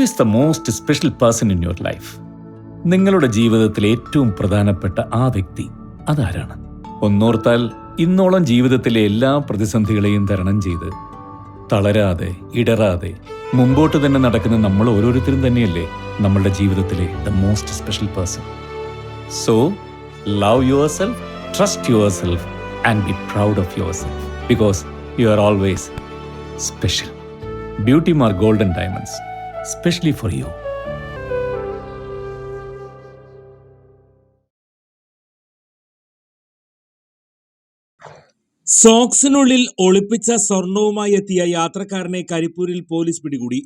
Is the most special person in your life? നിങ്ങളുടെ ജീവിതത്തിലെ ഏറ്റവും പ്രധാനപ്പെട്ട ആ വ്യക്തി അതാരാണ്? ഒന്നോർത്താൽ ഇന്നോളം ജീവിതത്തിലെ എല്ലാ പ്രതിസന്ധികളെയും തരണം ചെയ്ത് തളരാതെ ഇടറാതെ മുമ്പോട്ട് തന്നെ നടക്കുന്ന നമ്മൾ ഓരോരുത്തരും തന്നെയല്ലേ നമ്മളുടെ ജീവിതത്തിലെ the most special person. So love yourself, trust yourself and be proud of yourself because you are always special. Beauty mark golden diamonds, specially for you. സോക്സിനുള്ളിൽ ഒളിപ്പിച്ച സ്വർണവുമായി എത്തിയ യാത്രക്കാരനെ കരിപ്പൂരിൽ പോലീസ് പിടികൂടി.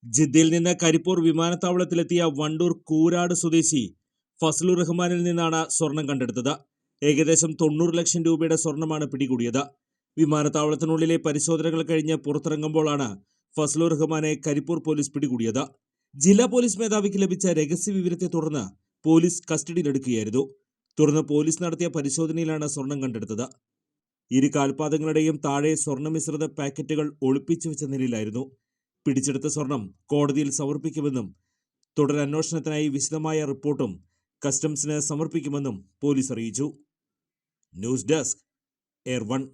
ജിദ്ദയിൽ നിന്ന് കരിപ്പൂർ വിമാനത്താവളത്തിലെത്തിയ വണ്ടൂർ കൂരാട് സ്വദേശി ഫസലുർ റഹ്മാനിൽ നിന്നാണ് സ്വർണം കണ്ടെടുത്തത്. ഏകദേശം 90 ലക്ഷം രൂപയുടെ സ്വർണമാണ് പിടികൂടിയത്. വിമാനത്താവളത്തിനുള്ളിലെ പരിശോധനകൾ കഴിഞ്ഞ് പുറത്തിറങ്ങുമ്പോഴാണ് ഫസലുർ റഹ്മാനെ കരിപ്പൂർ പോലീസ് പിടികൂടിയത്. ജില്ലാ പോലീസ് മേധാവിക്ക് ലഭിച്ച രഹസ്യ വിവരത്തെ തുടർന്ന് പോലീസ് കസ്റ്റഡിയിലെടുക്കുകയായിരുന്നു. തുടർന്ന് പോലീസ് നടത്തിയ പരിശോധനയിലാണ് സ്വർണം കണ്ടെടുത്തത്. ഇരു കാൽപാദങ്ങളുടെയും താഴെ സ്വർണ്ണ മിശ്രിത പാക്കറ്റുകൾ ഒളിപ്പിച്ചു വെച്ച നിലയിലായിരുന്നു. പിടിച്ചെടുത്ത സ്വർണം കോടതിയിൽ സമർപ്പിക്കുമെന്നും തുടരന്വേഷണത്തിനായി വിശദമായ റിപ്പോർട്ടും കസ്റ്റംസിന് സമർപ്പിക്കുമെന്നും പോലീസ് അറിയിച്ചു. News desk, air 1.